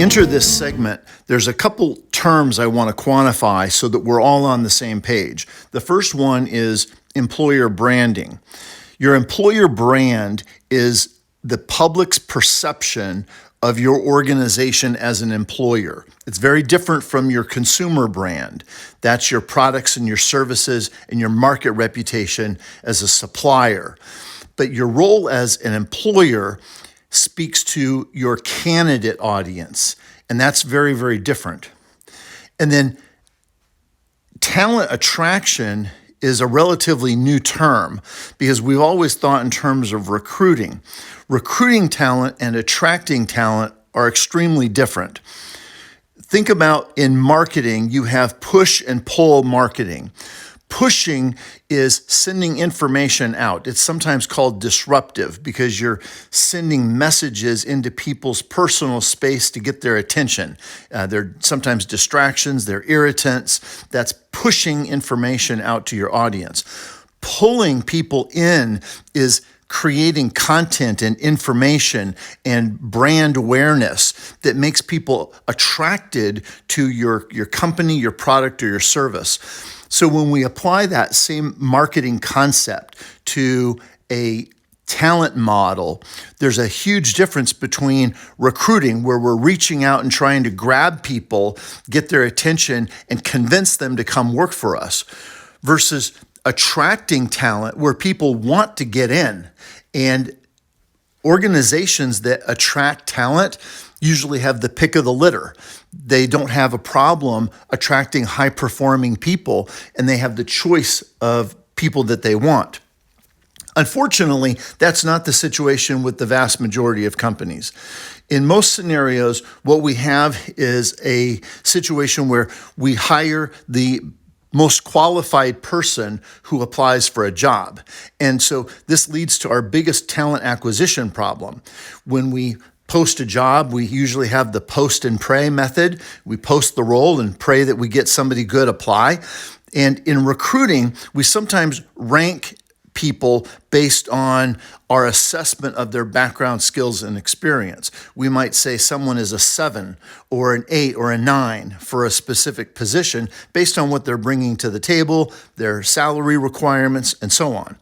enter this segment, there's a couple terms I want to quantify so that we're all on the same page. The first one is employer branding. Your employer brand is the public's perception of your organization as an employer. It's very different from your consumer brand. That's your products and your services and your market reputation as a supplier. But your role as an employer speaks to your candidate audience, and that's very, very different. And then talent attraction is a relatively new term because we've always thought in terms of recruiting. Recruiting talent and attracting talent are extremely different. Think about in marketing, you have push and pull marketing. Pushing is sending information out. It's sometimes called disruptive because you're sending messages into people's personal space to get their attention. They're sometimes distractions, they're irritants. That's pushing information out to your audience. Pulling people in is creating content and information and brand awareness that makes people attracted to your company, your product, or your service. So when we apply that same marketing concept to a talent model, there's a huge difference between recruiting, where we're reaching out and trying to grab people, get their attention, and convince them to come work for us, versus attracting talent, where people want to get in. And organizations that attract talent usually have the pick of the litter. They don't have a problem attracting high-performing people, and they have the choice of people that they want. Unfortunately, that's not the situation with the vast majority of companies. In most scenarios, what we have is a situation where we hire the most qualified person who applies for a job. And so this leads to our biggest talent acquisition problem. When we post a job, we usually have the post and pray method. We post the role and pray that we get somebody good apply. And in recruiting, we sometimes rank people based on our assessment of their background, skills, and experience. We might say someone is a 7 or an 8 or a 9 for a specific position based on what they're bringing to the table, their salary requirements, and so on.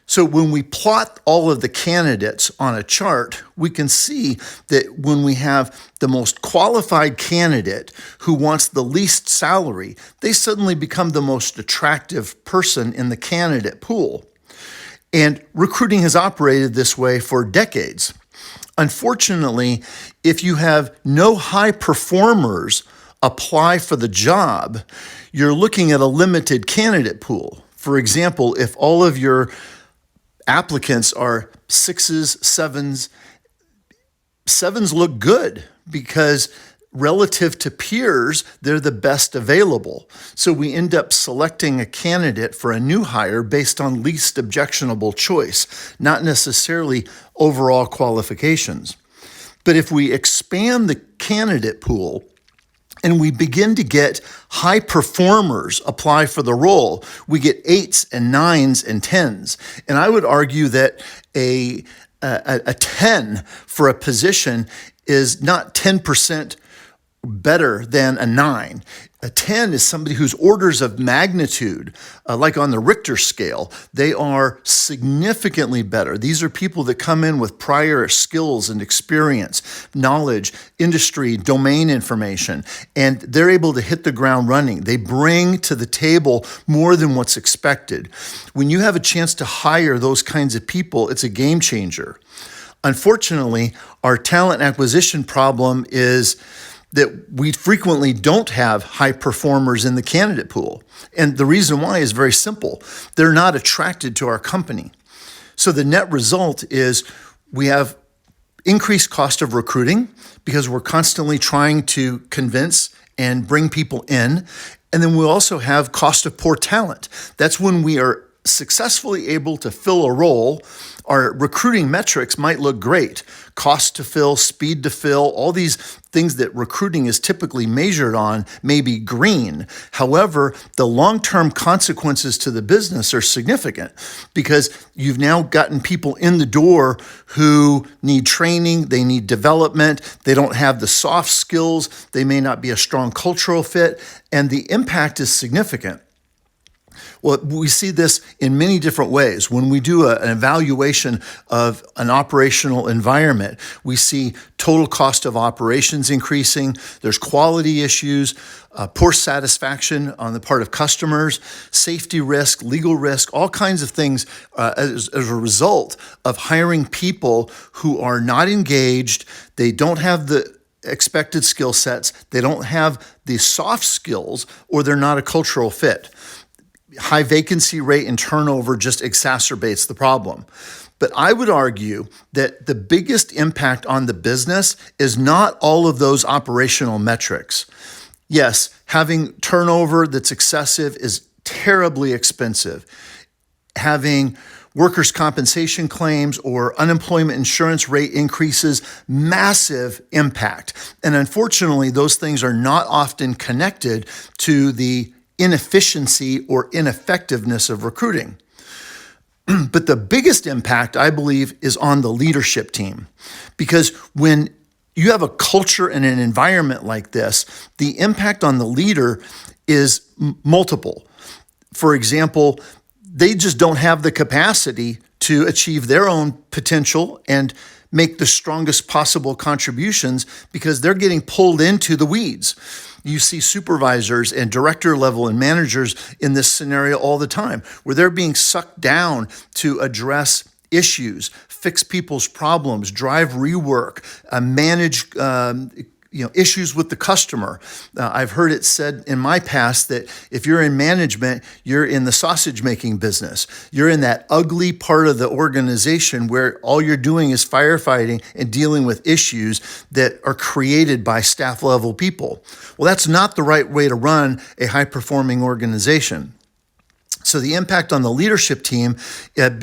So when we plot all of the candidates on a chart, we can see that when we have the most qualified candidate who wants the least salary, they suddenly become the most attractive person in the candidate pool. And recruiting has operated this way for decades. Unfortunately, if you have no high performers apply for the job, you're looking at a limited candidate pool. For example, if all of your applicants are 6s, 7s, 7s look good because relative to peers, they're the best available. So we end up selecting a candidate for a new hire based on least objectionable choice, not necessarily overall qualifications. But if we expand the candidate pool and we begin to get high performers apply for the role, we get 8s and 9s and 10s. And I would argue that a 10 for a position is not 10% better than a 9. A 10 is somebody whose orders of magnitude, like on the Richter scale, they are significantly better. These are people that come in with prior skills and experience, knowledge, industry, domain information, and they're able to hit the ground running. They bring to the table more than what's expected. When you have a chance to hire those kinds of people, it's a game changer. Unfortunately, our talent acquisition problem is that we frequently don't have high performers in the candidate pool. And the reason why is very simple. They're not attracted to our company. So the net result is we have increased cost of recruiting because we're constantly trying to convince and bring people in. And then we also have cost of poor talent. That's when we are successfully able to fill a role, our recruiting metrics might look great. Cost to fill, speed to fill, all these things that recruiting is typically measured on may be green. However, the long-term consequences to the business are significant because you've now gotten people in the door who need training, they need development, they don't have the soft skills, they may not be a strong cultural fit, and the impact is significant. Well, we see this in many different ways. When we do an evaluation of an operational environment, we see total cost of operations increasing. There's quality issues, poor satisfaction on the part of customers, safety risk, legal risk, all kinds of things as a result of hiring people who are not engaged. They don't have the expected skill sets. They don't have the soft skills, or they're not a cultural fit. High vacancy rate and turnover just exacerbates the problem. But I would argue that the biggest impact on the business is not all of those operational metrics. Yes, having turnover that's excessive is terribly expensive. Having workers' compensation claims or unemployment insurance rate increases, massive impact. And unfortunately, those things are not often connected to the inefficiency or ineffectiveness of recruiting. But the biggest impact, I believe, is on the leadership team. Because when you have a culture and an environment like this, the impact on the leader is multiple. For example, they just don't have the capacity to achieve their own potential and make the strongest possible contributions because they're getting pulled into the weeds. You see supervisors and director level and managers in this scenario all the time, where they're being sucked down to address issues, fix people's problems, drive rework, manage issues with the customer. I've heard it said in my past that if you're in management, you're in the sausage making business. You're in that ugly part of the organization where all you're doing is firefighting and dealing with issues that are created by staff level people. Well, that's not the right way to run a high performing organization. So the impact on the leadership team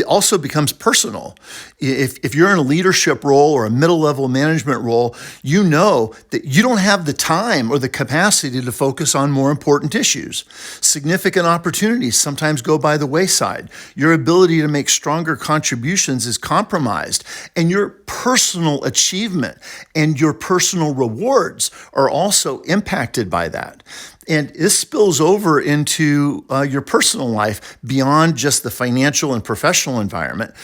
also becomes personal. If you're in a leadership role or a middle-level management role, you know that you don't have the time or the capacity to focus on more important issues. Significant opportunities sometimes go by the wayside. Your ability to make stronger contributions is compromised, and your personal achievement and your personal rewards are also impacted by that. And this spills over into your personal life beyond just the financial and professional environment.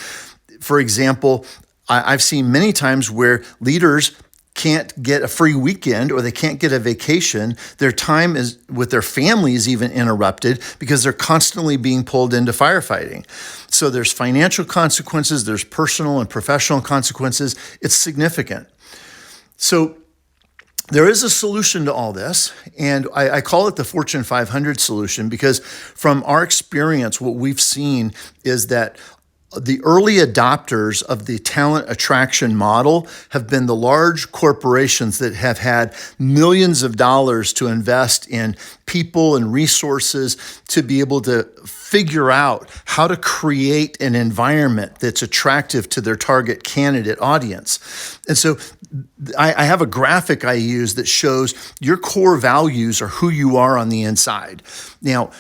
For example, I've seen many times where leaders can't get a free weekend or they can't get a vacation. Their time is with their family is even interrupted because they're constantly being pulled into firefighting. So there's financial consequences, there's personal and professional consequences. It's significant. So there is a solution to all this, and I call it the Fortune 500 solution because from our experience, what we've seen is that the early adopters of the talent attraction model have been the large corporations that have had millions of dollars to invest in people and resources to be able to figure out how to create an environment that's attractive to their target candidate audience. And so I have a graphic I use that shows your core values are who you are on the inside. Now,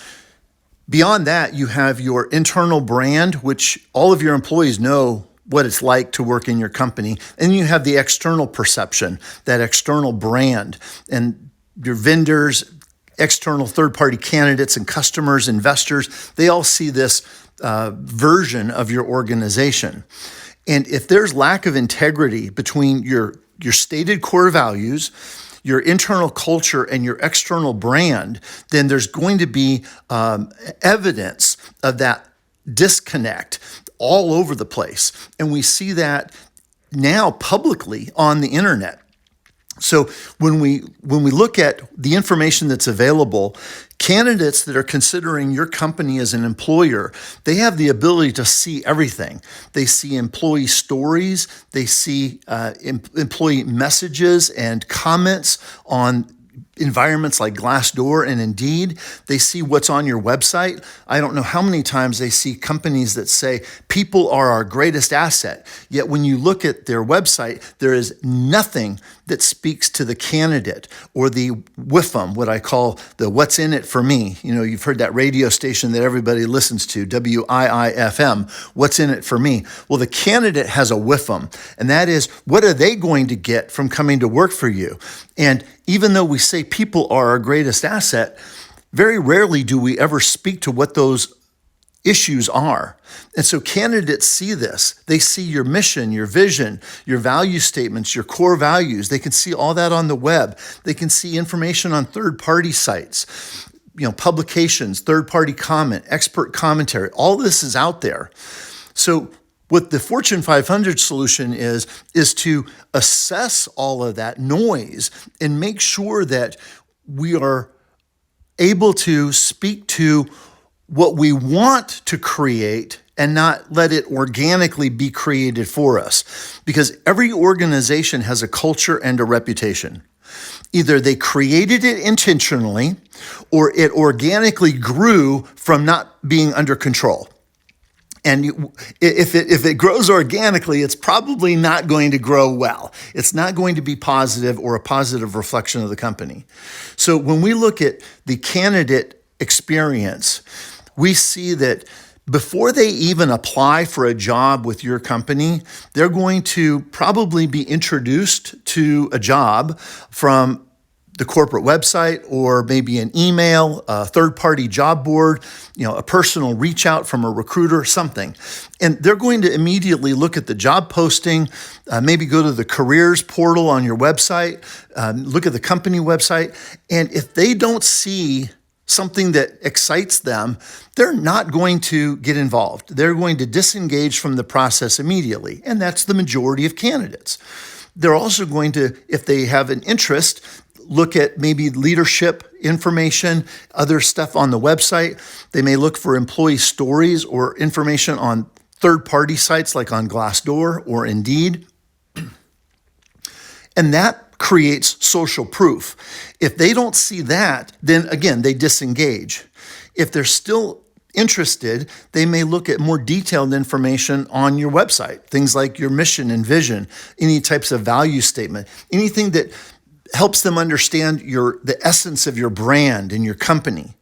beyond that, you have your internal brand, which all of your employees know what it's like to work in your company. And you have the external perception, that external brand, and your vendors, external third-party candidates and customers, investors, they all see this version of your organization. And if there's lack of integrity between your stated core values, your internal culture, and your external brand, then there's going to be evidence of that disconnect all over the place. And we see that now publicly on the internet. So when we look at the information that's available, candidates that are considering your company as an employer, they have the ability to see everything. They see employee stories, they see employee messages and comments on environments like Glassdoor and Indeed. They see what's on your website. I don't know how many times they see companies that say people are our greatest asset. Yet when you look at their website, there is nothing that speaks to the candidate or the WIFM, what I call the what's in it for me. You know, you've heard that radio station that everybody listens to, WIIFM, what's in it for me. Well, the candidate has a WIFM, and that is, what are they going to get from coming to work for you? And even though we say people are our greatest asset, very rarely do we ever speak to what those issues are. And so candidates see this. They see your mission, your vision, your value statements, your core values. They can see all that on the web. They can see information on third-party sites, publications, third-party comment, expert commentary. All this is out there. So what the Fortune 500 solution is to assess all of that noise and make sure that we are able to speak to what we want to create and not let it organically be created for us. Because every organization has a culture and a reputation. Either they created it intentionally or it organically grew from not being under control. And if it grows organically, it's probably not going to grow well. It's not going to be positive or a positive reflection of the company. So when we look at the candidate experience, we see that before they even apply for a job with your company, they're going to probably be introduced to a job from the corporate website or maybe an email, a third-party job board, a personal reach out from a recruiter, something. And they're going to immediately look at the job posting, maybe go to the careers portal on your website, look at the company website. And if they don't see something that excites them, they're not going to get involved. They're going to disengage from the process immediately. And that's the majority of candidates. They're also going to, if they have an interest, look at maybe leadership information, other stuff on the website. They may look for employee stories or information on third-party sites like on Glassdoor or Indeed. And that creates social proof. If they don't see that, then again, they disengage. If they're still interested, they may look at more detailed information on your website, things like your mission and vision, any types of value statement, anything that helps them understand the essence of your brand and your company.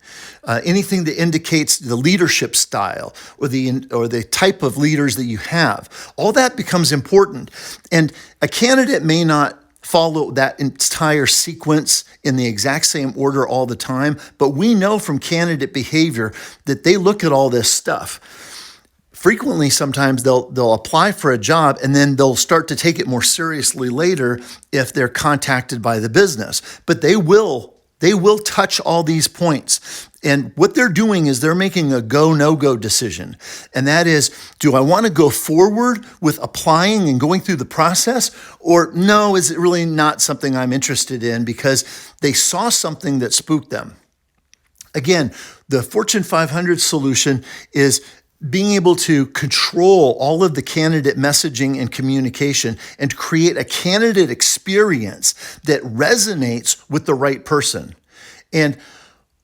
Anything that indicates the leadership style or the type of leaders that you have. All that becomes important. And a candidate may not follow that entire sequence in the exact same order all the time, but we know from candidate behavior that they look at all this stuff. Frequently, sometimes they'll apply for a job and then they'll start to take it more seriously later if they're contacted by the business. But they will touch all these points. And what they're doing is they're making a go, no-go decision. And that is, do I want to go forward with applying and going through the process? Or no, is it really not something I'm interested in because they saw something that spooked them? Again, the Fortune 500 solution is being able to control all of the candidate messaging and communication and create a candidate experience that resonates with the right person. And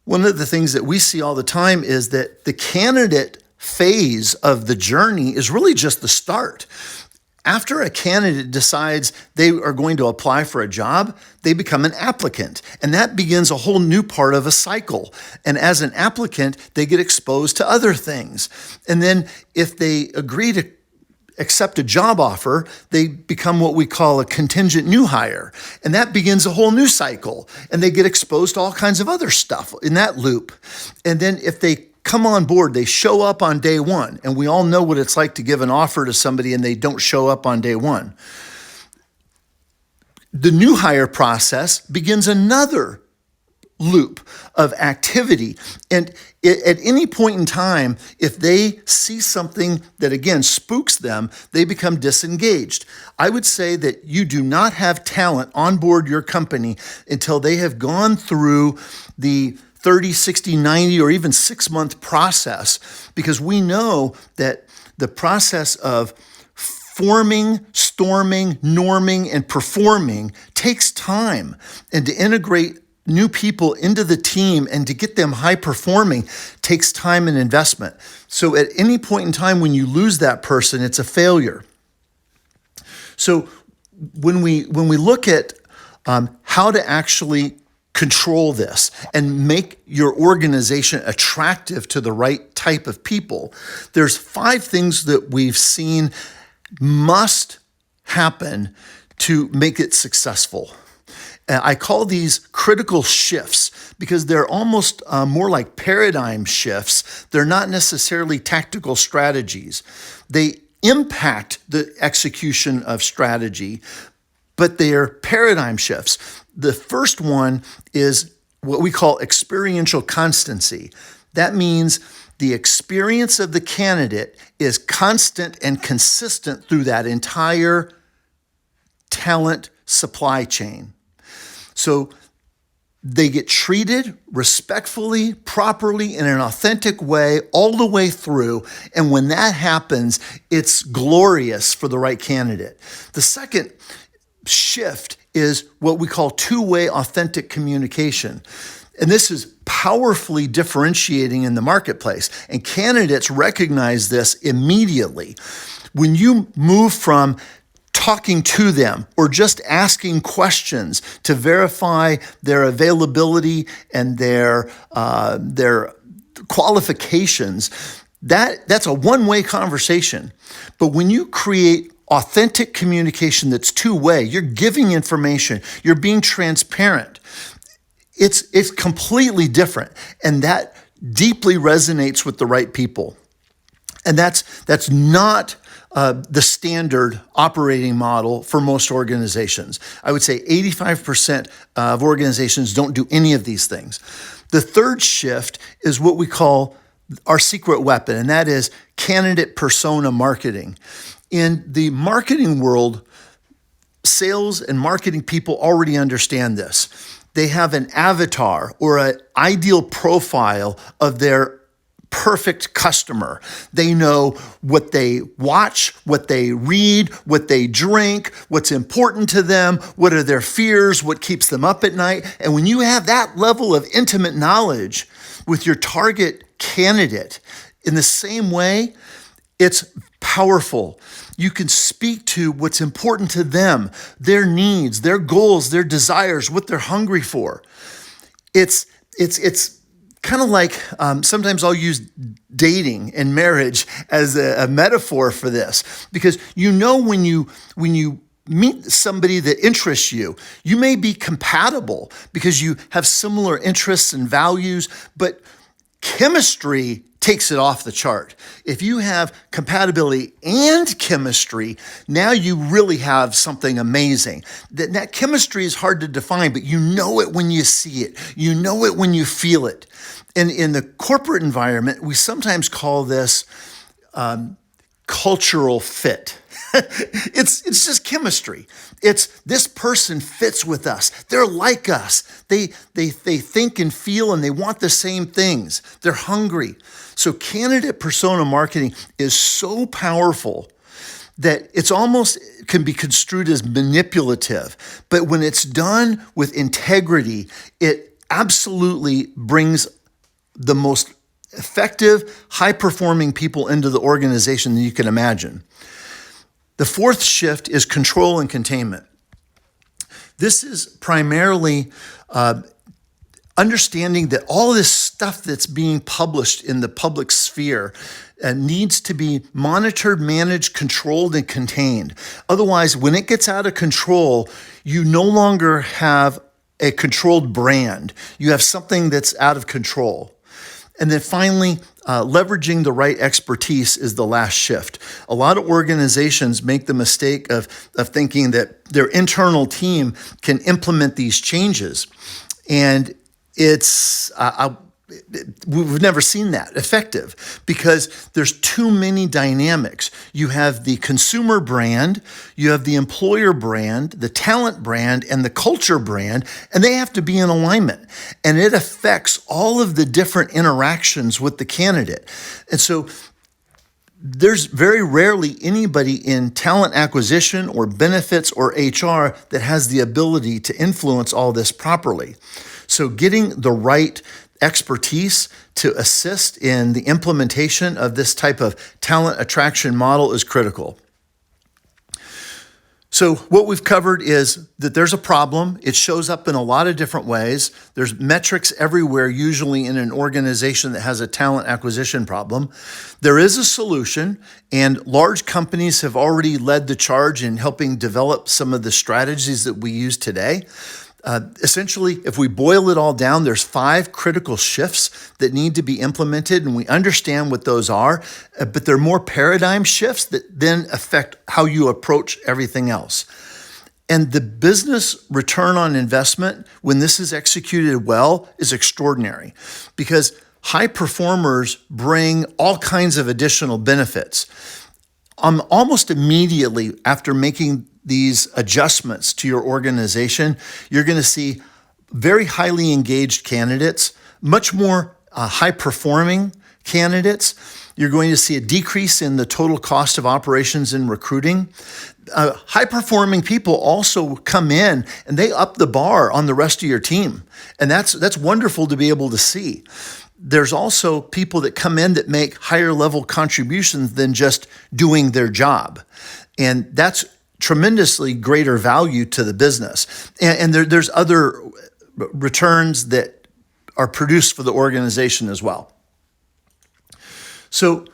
one of the things that we see all the time is that the candidate phase of the journey is really just the start. After a candidate decides they are going to apply for a job, they become an applicant. And that begins a whole new part of a cycle. And as an applicant, they get exposed to other things. And then if they agree to accept a job offer, they become what we call a contingent new hire. And that begins a whole new cycle. And they get exposed to all kinds of other stuff in that loop. And then if they come on board, they show up on day one. And we all know what it's like to give an offer to somebody and they don't show up on day one. The new hire process begins another loop of activity. And at any point in time, if they see something that, again, spooks them, they become disengaged. I would say that you do not have talent on board your company until they have gone through the 30, 60, 90, or even 6-month process, because we know that the process of forming, storming, norming, and performing takes time. And to integrate new people into the team and to get them high performing takes time and investment. So at any point in time when you lose that person, it's a failure. So when we look at how to actually control this and make your organization attractive to the right type of people, there's 5 things that we've seen must happen to make it successful. I call these critical shifts because they're almost more like paradigm shifts. They're not necessarily tactical strategies. They impact the execution of strategy, but they are paradigm shifts. The first one is what we call experiential constancy. That means the experience of the candidate is constant and consistent through that entire talent supply chain. So they get treated respectfully, properly, in an authentic way, all the way through. And when that happens, it's glorious for the right candidate. The second shift is what we call two-way authentic communication. And this is powerfully differentiating in the marketplace. And candidates recognize this immediately. When you move from talking to them or just asking questions to verify their availability and their qualifications, that's a one-way conversation. But when you create authentic communication that's two-way, you're giving information, you're being transparent, it's completely different. And that deeply resonates with the right people. And that's not the standard operating model for most organizations. I would say 85% of organizations don't do any of these things. The third shift is what we call our secret weapon, and that is candidate persona marketing. In the marketing world, sales and marketing people already understand this. They have an avatar or an ideal profile of their perfect customer. They know what they watch, what they read, what they drink, what's important to them, what are their fears, what keeps them up at night. And when you have that level of intimate knowledge with your target candidate in the same way, it's powerful. You can speak to what's important to them, their needs, their goals, their desires, what they're hungry for. It's kind of like sometimes I'll use dating and marriage as a metaphor for this, because you know when you meet somebody that interests you, you may be compatible because you have similar interests and values, but chemistry takes it off the chart. If you have compatibility and chemistry, now you really have something amazing. That chemistry is hard to define, but you know it when you see it. You know it when you feel it. And in the corporate environment, we sometimes call this cultural fit. It's just chemistry. It's this person fits with us. They're like us. They think and feel and they want the same things. They're hungry. So candidate persona marketing is so powerful that it's almost can be construed as manipulative. But when it's done with integrity, it absolutely brings the most effective, high-performing people into the organization that you can imagine. The fourth shift is control and containment. This is primarily understanding that all this stuff that's being published in the public sphere needs to be monitored, managed, controlled, and contained. Otherwise, when it gets out of control, you no longer have a controlled brand. You have something that's out of control. And then finally, leveraging the right expertise is the last shift. A lot of organizations make the mistake of thinking that their internal team can implement these changes. And we've never seen that effective because there's too many dynamics. You have the consumer brand, you have the employer brand, the talent brand, and the culture brand, and they have to be in alignment. And it affects all of the different interactions with the candidate. And so there's very rarely anybody in talent acquisition or benefits or HR that has the ability to influence all this properly. So getting the right expertise to assist in the implementation of this type of talent attraction model is critical. So what we've covered is that there's a problem. It shows up in a lot of different ways. There's metrics everywhere, usually in an organization that has a talent acquisition problem. There is a solution, and large companies have already led the charge in helping develop some of the strategies that we use today. Essentially, if we boil it all down, there's 5 critical shifts that need to be implemented, and we understand what those are, but they're more paradigm shifts that then affect how you approach everything else. And the business return on investment, when this is executed well, is extraordinary because high performers bring all kinds of additional benefits. Almost immediately after making these adjustments to your organization, you're going to see very highly engaged candidates, much more high-performing candidates. You're going to see a decrease in the total cost of operations and recruiting. High-performing people also come in and they up the bar on the rest of your team. And that's wonderful to be able to see. There's also people that come in that make higher level contributions than just doing their job. And that's tremendously greater value to the business. And there's other returns that are produced for the organization as well. So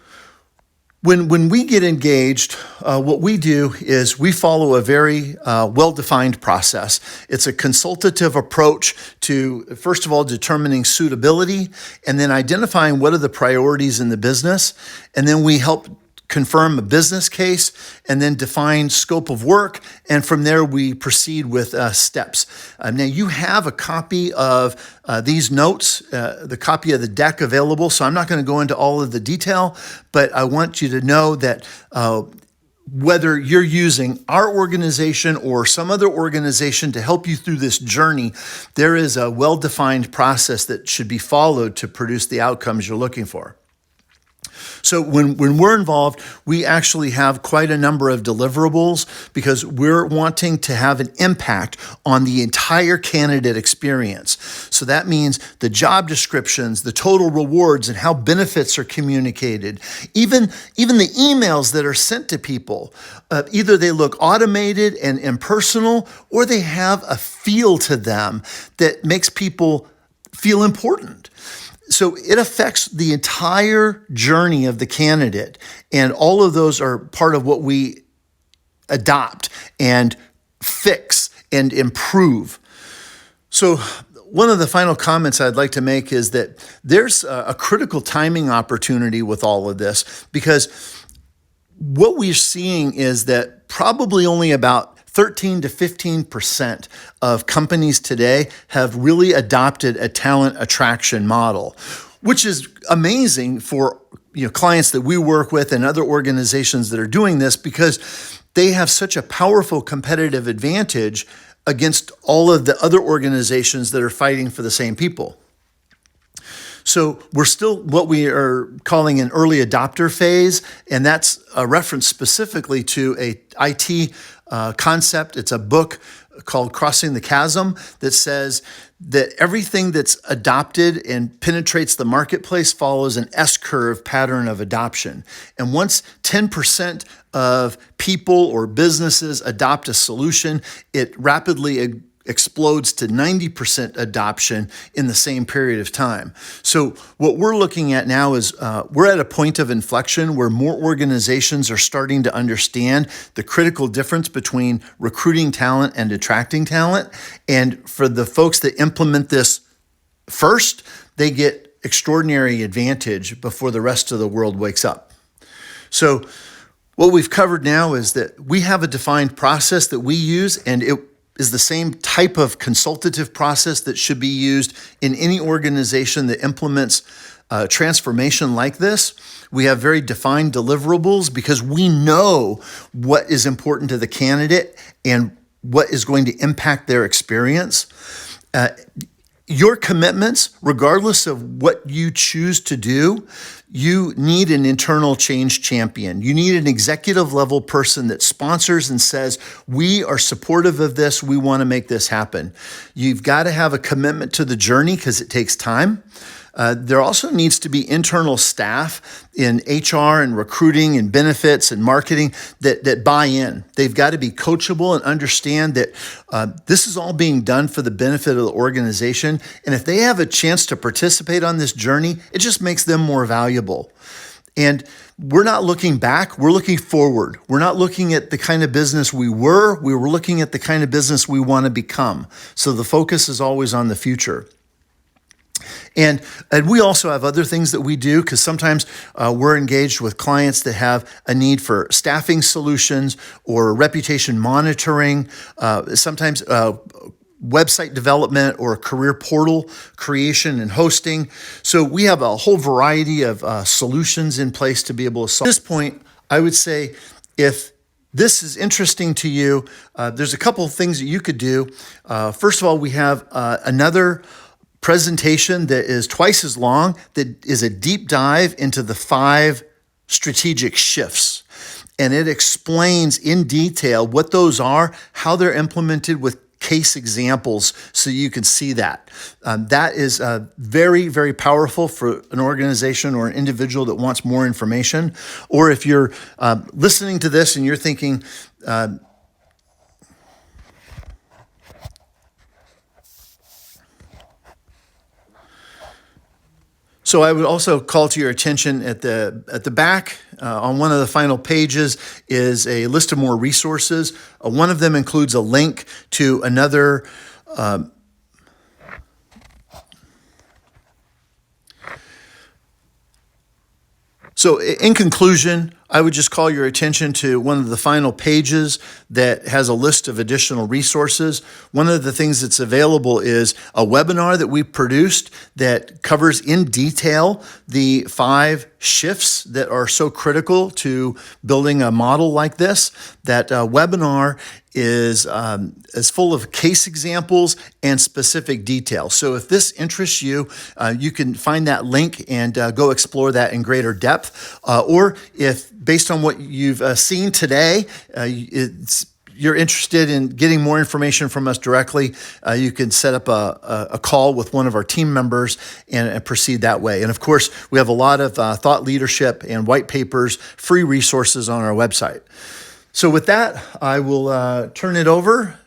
when we get engaged, what we do is we follow a very well-defined process. It's a consultative approach to, first of all, determining suitability and then identifying what are the priorities in the business. And then we help confirm a business case, and then define scope of work. And from there, we proceed with steps. Now, you have a copy of these notes, the copy of the deck available. So I'm not going to go into all of the detail, but I want you to know that whether you're using our organization or some other organization to help you through this journey, there is a well-defined process that should be followed to produce the outcomes you're looking for. So when we're involved, we actually have quite a number of deliverables because we're wanting to have an impact on the entire candidate experience. So that means the job descriptions, the total rewards, and how benefits are communicated. Even the emails that are sent to people, either they look automated and impersonal, or they have a feel to them that makes people feel important. So it affects the entire journey of the candidate, and all of those are part of what we adopt and fix and improve. So one of the final comments I'd like to make is that there's a critical timing opportunity with all of this, because what we're seeing is that probably only about 13 to 15% of companies today have really adopted a talent attraction model, which is amazing for clients that we work with and other organizations that are doing this, because they have such a powerful competitive advantage against all of the other organizations that are fighting for the same people. So we're still what we are calling an early adopter phase, and that's a reference specifically to a IT concept. It's a book called Crossing the Chasm that says that everything that's adopted and penetrates the marketplace follows an S-curve pattern of adoption. And once 10% of people or businesses adopt a solution, it rapidly explodes to 90% adoption in the same period of time. So what we're looking at now is we're at a point of inflection where more organizations are starting to understand the critical difference between recruiting talent and attracting talent. And for the folks that implement this first, they get extraordinary advantage before the rest of the world wakes up. So what we've covered now is that we have a defined process that we use, and it is the same type of consultative process that should be used in any organization that implements transformation like this. We have very defined deliverables because we know what is important to the candidate and what is going to impact their experience. Your commitments, regardless of what you choose to do, you need an internal change champion. You need an executive level person that sponsors and says, we are supportive of this. We want to make this happen. You've got to have a commitment to the journey because it takes time. There also needs to be internal staff in HR and recruiting and benefits and marketing that buy in. They've got to be coachable and understand that this is all being done for the benefit of the organization. And if they have a chance to participate on this journey, it just makes them more valuable. And we're not looking back, we're looking forward. We're not looking at the kind of business we were looking at the kind of business we want to become. So the focus is always on the future. And we also have other things that we do because sometimes we're engaged with clients that have a need for staffing solutions or reputation monitoring, sometimes website development or career portal creation and hosting. So we have a whole variety of solutions in place to be able to solve. At this point, I would say if this is interesting to you, there's a couple of things that you could do. First of all, we have another presentation that is twice as long, that is a deep dive into the 5 strategic shifts. And it explains in detail what those are, how they're implemented with case examples so you can see that. That is very, very powerful for an organization or an individual that wants more information. Or if you're listening to this and you're thinking, so I would also call to your attention at the back on one of the final pages is a list of more resources. One of them includes a link to another So in conclusion, I would just call your attention to one of the final pages that has a list of additional resources. One of the things that's available is a webinar that we produced that covers in detail the 5 shifts that are so critical to building a model like this. That webinar is full of case examples and specific details. So if this interests you, you can find that link and go explore that in greater depth. Or if based on what you've seen today, you're interested in getting more information from us directly, you can set up a call with one of our team members and proceed that way. And of course, we have a lot of thought leadership and white papers, free resources on our website. So with that, I will turn it over